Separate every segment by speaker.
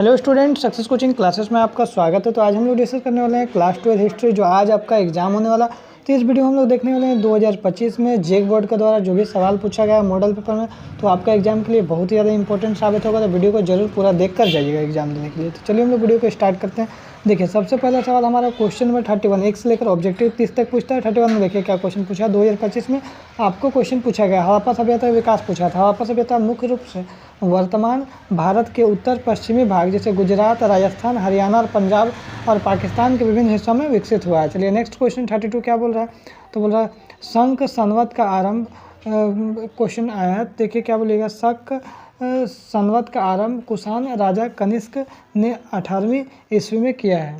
Speaker 1: Hello student, success coaching classes में आपका स्वागत है। तो आज हम लोग डिस्कस करने वाले हैं क्लास 12 हिस्ट्री, जो आज आपका एग्जाम होने वाला। तो इस वीडियो में हम लोग देखने वाले हैं 2025 में जेक बोर्ड के द्वारा जो भी सवाल पूछा गया मॉडल पेपर में, तो आपका एग्जाम के लिए बहुत ही ज़्यादा इंपॉर्टेंट साबित होगा। तो वीडियो को जरूर पूरा देख कर जाइएगा एग्जाम देने के लिए। तो चलिए हम लोग वीडियो को स्टार्ट करते हैं। देखिए, सबसे पहला सवाल हमारा क्वेश्चन नंबर 31 एक से लेकर ऑब्जेक्टिव 30 तक पूछता है। 31 में देखिए क्या क्वेश्चन पूछा। 2025 में आपको क्वेश्चन पूछा गया हड़प्पा सभ्यता विकास पूछा था। हड़प्पा सभ्यता मुख्य रूप से वर्तमान भारत के उत्तर पश्चिमी भाग जैसे गुजरात, राजस्थान, हरियाणा और पंजाब और पाकिस्तान के विभिन्न हिस्सों में विकसित हुआ है। चलिए नेक्स्ट क्वेश्चन 32 क्या बोल रहा है। तो बोल रहा है शंख संवत का आरंभ, क्वेश्चन आया है। देखिए क्या बोलेगा। शक संवत का आरंभ कुषाण राजा कनिष्क ने 18वीं ईस्वी में किया है।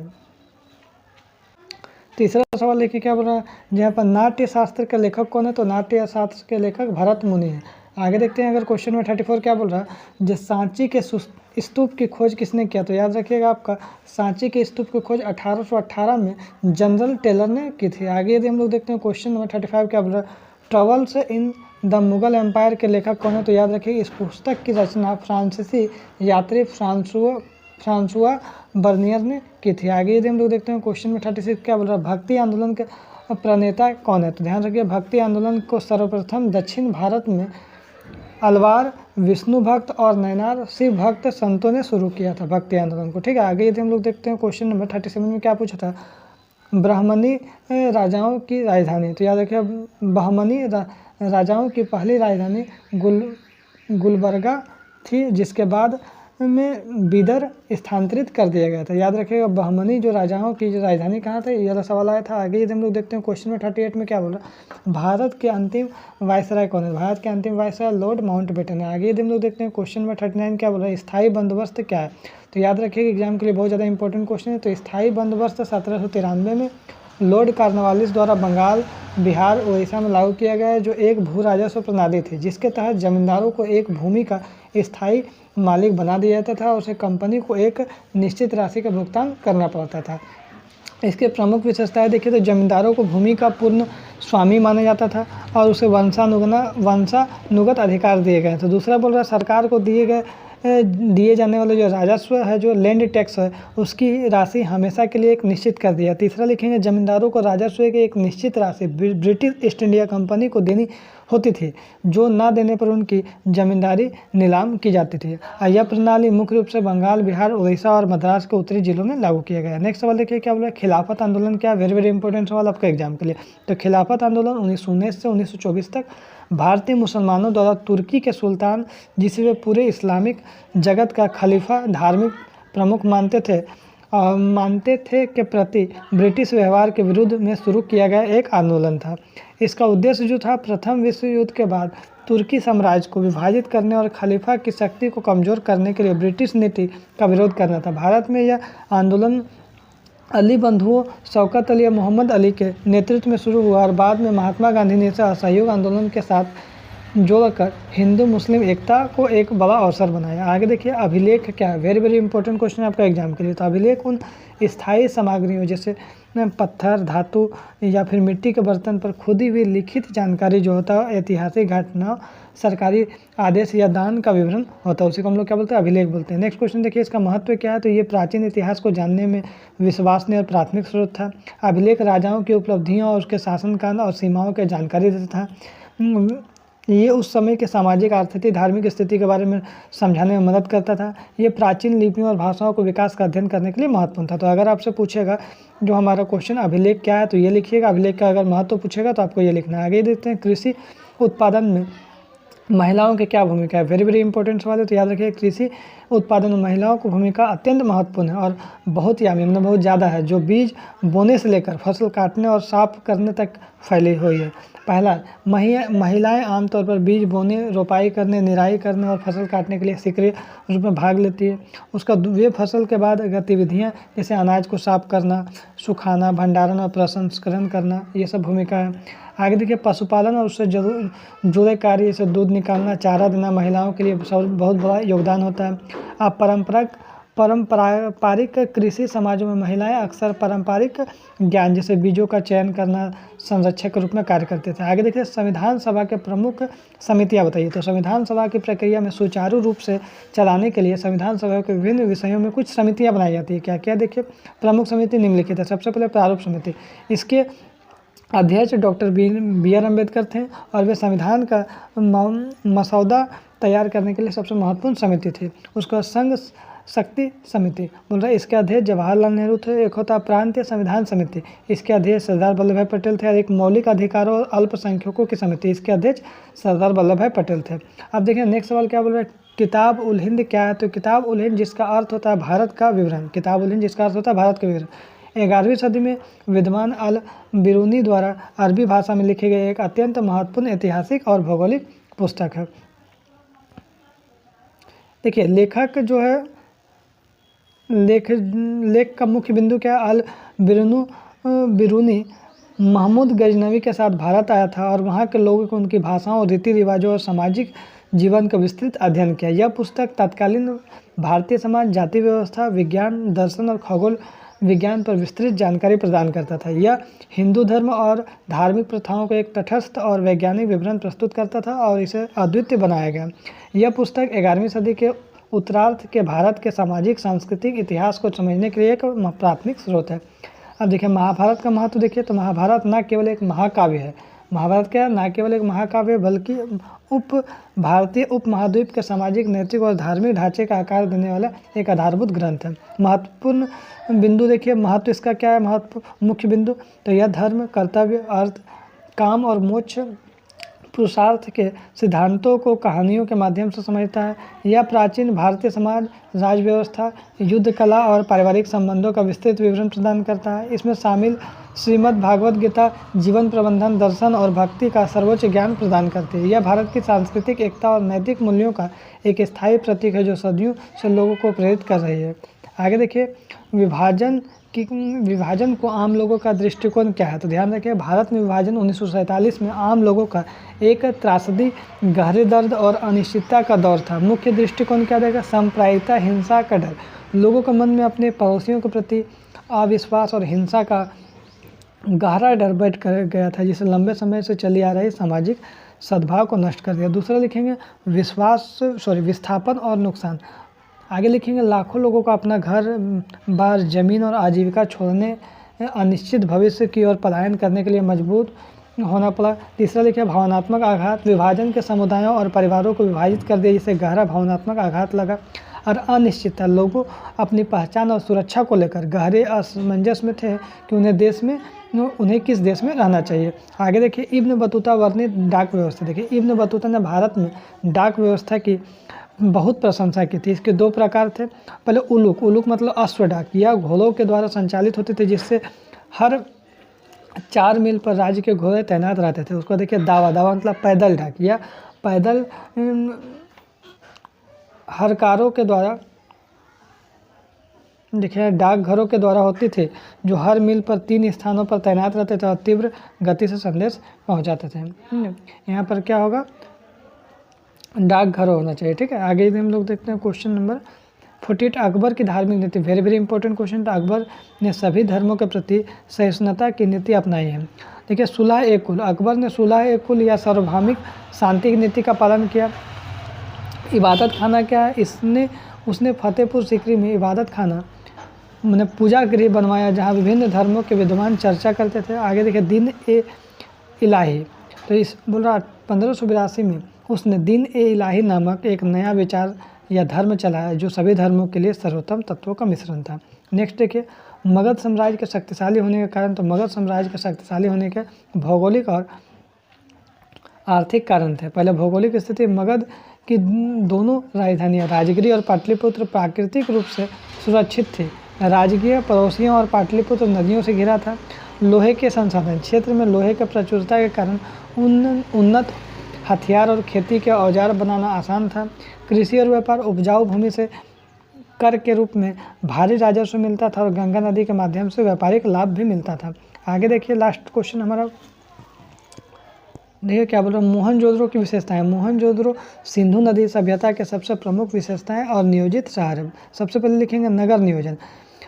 Speaker 1: तीसरा सवाल देखिए क्या बोल रहा है। जहाँ पर नाट्य शास्त्र के लेखक कौन है, तो नाट्य शास्त्र के लेखक भरत मुनि है। आगे देखते हैं अगर क्वेश्चन में 34 क्या बोल रहा है। जो सांची के स्तूप की खोज किसने किया, तो याद रखिएगा आपका सांची के स्तूप की खोज 1818 में जनरल टेलर ने की थी। आगे यदि हम लोग देखते हैं क्वेश्चन नंबर 35 क्या बोल रहा है। Travels in the Mughal empire के लेखक कौन है, तो याद रखिए इस पुस्तक की रचना फ्रांसीसी यात्री फ्रांसुआ बर्नियर ने की थी। आगे यदि हम लोग देखते हैं क्वेश्चन में 36 क्या बोल रहा है। भक्ति आंदोलन के प्रणेता कौन है, तो ध्यान रखिए भक्ति आंदोलन को सर्वप्रथम दक्षिण भारत में अलवार, विष्णु भक्त और नैनार शिव भक्त संतों ने शुरू किया था भक्ति आंदोलन को। ठीक है, आगे यदि हम लोग देखते हैं क्वेश्चन नंबर 37 में क्या पूछा था। ब्राह्मणी राजाओं की राजधानी, तो याद रखिए बहमनी राजाओं की पहली राजधानी गुलबर्गा थी, जिसके बाद में बीदर स्थानांतरित कर दिया गया था। याद रखिएगा बहमनी जो राजाओं की जो राजधानी कहाँ था, यह सवाल आया था। आगे यदि हम लोग देखते हैं क्वेश्चन में 38 में क्या बोल रहा है। भारत के अंतिम वायसराय कौन है, भारत के अंतिम वायसराय लॉर्ड माउंटबेटन है। आगे यदि हम लोग देखते हैं क्वेश्चन में 39 क्या बोल रहा है। स्थायी बंदोबस्त क्या है, तो याद रखिएगा एग्जाम के लिए बहुत ज़्यादा इंपॉर्टेंट क्वेश्चन है। तो स्थायी बंदोबस्त 1793 में लॉर्ड कॉर्नवालिस द्वारा बंगाल, बिहार, उड़ीसा में लागू किया गया है, जो एक भू राजस्व प्रणाली थी जिसके तहत जमींदारों को एक भूमि का स्थायी मालिक बना दिया जाता था और उसे कंपनी को एक निश्चित राशि का भुगतान करना पड़ता था। इसके प्रमुख विशेषताएं देखिए तो जमींदारों को भूमि का पूर्ण स्वामी माना जाता था और उसे वंशानुगत अधिकार दिए गए। तो दूसरा बोल रहा है सरकार को दिए जाने वाले जो राजस्व है, जो लैंड टैक्स है, उसकी राशि हमेशा के लिए एक निश्चित कर दिया। तीसरा लिखेंगे जमींदारों को राजस्व की एक निश्चित राशि ब्रिटिश ईस्ट इंडिया कंपनी को देनी होती थी, जो ना देने पर उनकी जमींदारी नीलाम की जाती थी। यह प्रणाली मुख्य रूप से बंगाल, बिहार, उड़ीसा और मद्रास के उत्तरी जिलों में लागू किया गया। नेक्स्ट सवाल देखिए क्या बोला। खिलाफत आंदोलन क्या, वेरी वेरी इंपॉर्टेंट सवाल आपका एग्जाम के लिए। तो खिलाफत आंदोलन 1919 से 1924 तक भारतीय मुसलमानों द्वारा तुर्की के सुल्तान, जिसे वे पूरे इस्लामिक जगत का खलीफा धार्मिक प्रमुख मानते थे के प्रति ब्रिटिश व्यवहार के विरुद्ध में शुरू किया गया एक आंदोलन था। इसका उद्देश्य जो था प्रथम विश्व युद्ध के बाद तुर्की साम्राज्य को विभाजित करने और खलीफा की शक्ति को कमजोर करने के लिए ब्रिटिश नीति का विरोध करना था। भारत में यह आंदोलन अली बंधुओं शौकत अली और मोहम्मद अली के नेतृत्व में शुरू हुआ और बाद में महात्मा गांधी ने इसे असहयोग आंदोलन के साथ जोड़कर हिंदू मुस्लिम एकता को एक बड़ा अवसर बनाया। आगे देखिए अभिलेख क्या है, वेरी वेरी इंपॉर्टेंट क्वेश्चन है आपका एग्जाम के लिए। तो अभिलेख उन स्थायी सामग्रियों जैसे पत्थर, धातु या फिर मिट्टी के बर्तन पर खुदी हुई लिखित जानकारी जो होता है, ऐतिहासिक घटनाओं, सरकारी आदेश या दान का विवरण होता है, उसी को हम लोग क्या बोलते हैं, अभिलेख बोलते हैं। नेक्स्ट क्वेश्चन देखिए इसका महत्व क्या है। तो ये प्राचीन इतिहास को जानने में विश्वसनीय और प्राथमिक स्रोत था। अभिलेख राजाओं की उपलब्धियों और उसके शासनकाल और सीमाओं की जानकारी देता था। ये उस समय के सामाजिक, आर्थिक, धार्मिक स्थिति के बारे में समझाने में मदद करता था। ये प्राचीन लिपियों और भाषाओं को विकास का अध्ययन करने के लिए महत्वपूर्ण था। तो अगर आपसे पूछेगा जो हमारा क्वेश्चन अभिलेख क्या है, तो ये लिखिएगा। अभिलेख का अगर महत्व पूछेगा तो आपको ये लिखना है। आगे देखते हैं कृषि उत्पादन में महिलाओं की क्या भूमिका है, वेरी वेरी इंपॉर्टेंट सवाल है। तो याद रखिए कृषि उत्पादन में महिलाओं की भूमिका अत्यंत महत्वपूर्ण है और बहुत ही बहुत ज़्यादा है, जो बीज बोने से लेकर फसल काटने और साफ करने तक फैली हुई है। पहला, महिलाएं आमतौर पर बीज बोने, रोपाई करने, निराई करने और फसल काटने के लिए सक्रिय रूप में भाग लेती है। उसका वे फसल के बाद गतिविधियां जैसे अनाज को साफ करना, सुखाना, भंडारण और प्रसंस्करण करना, ये सब भूमिका है। आगे देखिए पशुपालन और उससे जुड़े कार्य जैसे दूध निकालना, चारा देना महिलाओं के लिए बहुत बड़ा योगदान होता है। अब परंपरागत पारंपरिक कृषि समाजों में महिलाएं अक्सर पारंपरिक ज्ञान जैसे बीजों का चयन करना संरक्षक के रूप में कार्य करते थे। आगे देखिए संविधान सभा के प्रमुख समितियां बताइए। तो संविधान सभा की प्रक्रिया में सुचारू रूप से चलाने के लिए संविधान सभा के विभिन्न विषयों में कुछ समितियां बनाई जाती है। क्या क्या देखिए, प्रमुख समिति निम्नलिखित है। सबसे पहले प्रारूप समिति, इसके अध्यक्ष डॉक्टर बी.आर. अम्बेडकर थे और वे संविधान का मसौदा तैयार करने के लिए सबसे महत्वपूर्ण समिति थी। उसके बाद संघ शक्ति समिति बोल रहा है, इसके अध्यक्ष जवाहरलाल नेहरू थे। एक होता प्रांतीय संविधान समिति, इसके अध्यक्ष सरदार वल्लभ भाई पटेल थे। और एक मौलिक अधिकारों और अल्पसंख्यकों की समिति, इसके अध्यक्ष सरदार वल्लभ भाई पटेल थे। अब देखिए नेक्स्ट सवाल क्या बोल रहा है, किताब उल हिंद क्या है। तो किताब उल हिंद जिसका अर्थ होता है भारत का विवरण, किताब उल हिंद जिसका अर्थ होता है भारत का विवरण 11वीं सदी में विद्वान अल बिरूनी द्वारा अरबी भाषा में लिखी गई एक अत्यंत महत्वपूर्ण ऐतिहासिक और भौगोलिक पुस्तक है। देखिए लेखक जो है, लेख का मुख्य बिंदु क्या है, अल बिरूनी महमूद गजनवी के साथ भारत आया था और वहाँ के लोगों को उनकी भाषाओं, रीति रिवाजों और सामाजिक जीवन का विस्तृत अध्ययन किया। यह पुस्तक तत्कालीन भारतीय समाज, जाति व्यवस्था, विज्ञान, दर्शन और खगोल विज्ञान पर विस्तृत जानकारी प्रदान करता था। यह हिंदू धर्म और धार्मिक प्रथाओं को एक तटस्थ और वैज्ञानिक विवरण प्रस्तुत करता था और इसे अद्वितीय बनाया गया। यह पुस्तक 11वीं सदी के उत्तरार्ध के भारत के सामाजिक सांस्कृतिक इतिहास को समझने के लिए एक प्राथमिक स्रोत है। अब देखिए महाभारत का महत्व देखिए, तो महाभारत न केवल एक महाकाव्य है, महाभारत क्या है, न केवल एक महाकाव्य बल्कि भारतीय उपमहाद्वीप के सामाजिक, नैतिक और धार्मिक ढांचे का आकार देने वाला एक आधारभूत ग्रंथ है। महत्वपूर्ण बिंदु देखिए, महत्व इसका क्या है, महत्व मुख्य बिंदु, तो यह धर्म, कर्तव्य, अर्थ, काम और मोक्ष, पुरुषार्थ के सिद्धांतों को कहानियों के माध्यम से समझता है। यह प्राचीन भारतीय समाज, राज व्यवस्था, युद्ध कला और पारिवारिक संबंधों का विस्तृत विवरण प्रदान करता है। इसमें शामिल श्रीमद् भागवत गीता जीवन प्रबंधन, दर्शन और भक्ति का सर्वोच्च ज्ञान प्रदान करती है। यह भारत की सांस्कृतिक एकता और नैतिक मूल्यों का एक स्थायी प्रतीक है जो सदियों से लोगों को प्रेरित कर रही है। आगे देखिए विभाजन को आम लोगों का दृष्टिकोण क्या है। तो ध्यान रखिए भारत में विभाजन 1947 में आम लोगों का एक त्रासदी, गहरे दर्द और अनिश्चितता का दौर था। मुख्य दृष्टिकोण क्या रहेगा, सांप्रदायिकता, हिंसा का डर, लोगों के मन में अपने पड़ोसियों के प्रति अविश्वास और हिंसा का गहरा डर बैठ कर गया था, जिसे लंबे समय से चली आ रही सामाजिक सद्भाव को नष्ट कर दिया। दूसरा लिखेंगे विस्थापन और नुकसान। आगे लिखेंगे लाखों लोगों को अपना घर बार, जमीन और आजीविका छोड़ने, अनिश्चित भविष्य की ओर पलायन करने के लिए मजबूर होना पड़ा। तीसरा लिखिए भावनात्मक आघात, विभाजन के समुदायों और परिवारों को विभाजित कर दिया, जिससे गहरा भावनात्मक आघात लगा। और अनिश्चितता, लोगों अपनी पहचान और सुरक्षा को लेकर गहरे असमंजस में थे कि उन्हें किस देश में रहना चाहिए। आगे देखिए इब्न बतूता वर्णित डाक व्यवस्था। देखिए इब्न बतूता ने भारत में डाक व्यवस्था की बहुत प्रशंसा की थी। इसके दो प्रकार थे। पहले उलूक मतलब अश्व डाक, यह घोड़ों के द्वारा संचालित होते थे, जिससे हर 4 मील पर राज्य के घोड़े तैनात रहते थे। उसको देखिए दावा मतलब पैदल डाक, या पैदल हरकारों के द्वारा देखिए डाकघरों के द्वारा होती थी, जो हर मील पर 3 स्थानों पर तैनात रहते थे और तीव्र गति से संदेश पहुंचाते थे। यहाँ पर क्या होगा, डाकघर होना चाहिए। ठीक है, आगे हम लोग देखते हैं क्वेश्चन नंबर 48। अकबर की धार्मिक नीति, वेरी वेरी इंपॉर्टेंट क्वेश्चन। तो अकबर ने सभी धर्मों के प्रति सहिष्णुता की नीति अपनाई है। देखिए सुलह-ए-कुल, अकबर ने सुलह-ए-कुल या सार्वभौमिक शांति की नीति का पालन किया। इबादत खाना क्या है, उसने फतेहपुर सीकरी में इबादत खाना मैंने पूजा गृह बनवाया, जहाँ विभिन्न धर्मों के विद्वान चर्चा करते थे। आगे देखिए दीन-ए-इलाही, तो इस बोल रहा 1582 में उसने दीन-ए-इलाही नामक एक नया विचार या धर्म चलाया, जो सभी धर्मों के लिए सर्वोत्तम तत्वों का मिश्रण था। नेक्स्ट देखिए मगध साम्राज्य के शक्तिशाली होने के कारण, तो मगध साम्राज्य के शक्तिशाली होने के भौगोलिक और आर्थिक कारण थे। पहले भौगोलिक स्थिति, मगध की दोनों राजधानियाँ राजगिरी और पाटलिपुत्र प्राकृतिक रूप से सुरक्षित थी। राजगिर पड़ोसियों और पाटलिपुत्र नदियों से घिरा था। लोहे के संसाधन, क्षेत्र में लोहे की प्रचुरता के कारण उन्नत हथियार और खेती के औजार बनाना आसान था। कृषि और व्यापार, उपजाऊ भूमि से कर के रूप में भारी राजस्व मिलता था और गंगा नदी के माध्यम से व्यापारिक लाभ भी मिलता था। आगे देखिए लास्ट क्वेश्चन हमारा देखिए क्या बोल रहा हूँ, मोहनजोदड़ो की विशेषताएं। मोहनजोदड़ो सिंधु नदी सभ्यता के सबसे प्रमुख विशेषताएं और नियोजित शहर है। सबसे पहले लिखेंगे नगर नियोजन।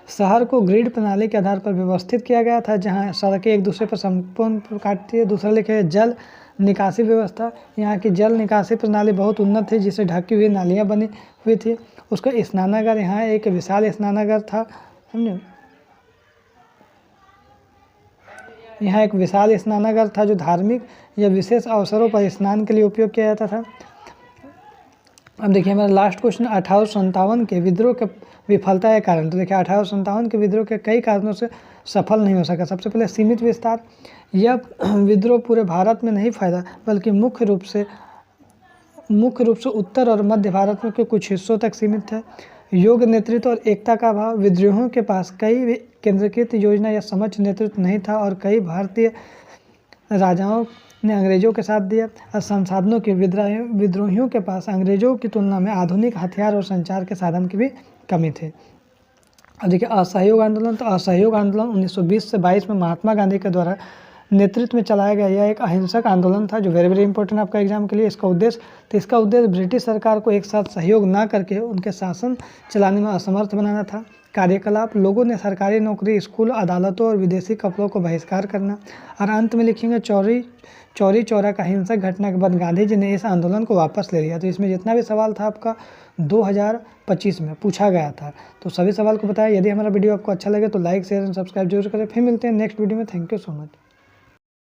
Speaker 1: शहर को ग्रिड प्रणाली के आधार पर व्यवस्थित किया गया था, जहां सड़कें एक दूसरे पर संपूर्ण काटती है। दूसरा लिखेंगे जल निकासी व्यवस्था। यहाँ की जल निकासी प्रणाली बहुत उन्नत थी, जिससे ढकी हुई नालियाँ बनी हुई थी। उसका स्नानागार, यहाँ एक विशाल स्नानागार था, समझे। यहाँ एक विशाल स्नानागार था जो धार्मिक या विशेष अवसरों पर स्नान के लिए उपयोग किया जाता था। अब देखिए हमारा लास्ट क्वेश्चन, 1857 के विद्रोह के विफलता के कारण। तो देखिए 1857 के विद्रोह के कई कारणों से सफल नहीं हो सका। सबसे पहले सीमित विस्तार। यह विद्रोह पूरे भारत में नहीं फैला, बल्कि मुख्य रूप से उत्तर और मध्य भारत में के कुछ हिस्सों तक सीमित है। योग्य नेतृत्व और एकता का अभाव। विद्रोहियों के पास कई केंद्रीकृत योजना या समक्ष नेतृत्व नहीं था, और कई भारतीय राजाओं ने अंग्रेजों के साथ दिया। और संसाधनों के विद्रोहियों के पास अंग्रेजों की तुलना में आधुनिक हथियार और संचार के साधन की भी कमी थी। अब देखिए असहयोग आंदोलन। तो असहयोग आंदोलन 1920 से 22 में महात्मा गांधी के द्वारा नेतृत्व में चलाया गया यह एक अहिंसक आंदोलन था, जो वेरी इंपॉर्टेंट आपका एग्जाम के लिए। इसका उद्देश्य ब्रिटिश सरकार को एक साथ सहयोग ना करके उनके शासन चलाने में असमर्थ बनाना था। कार्यकलाप, लोगों ने सरकारी नौकरी, स्कूल, अदालतों और विदेशी कपड़ों को बहिष्कार करना। और अंत में लिखेंगे चौरी चौरा का हिंसक घटना के बाद गांधी जी ने इस आंदोलन को वापस ले लिया। तो इसमें जितना भी सवाल था आपका 2025 में पूछा गया था, तो सभी सवाल को बताया। यदि हमारा वीडियो आपको अच्छा लगे तो लाइक, शेयर एंड सब्सक्राइब जरूर करें। फिर मिलते हैं नेक्स्ट वीडियो में। Thank you so much.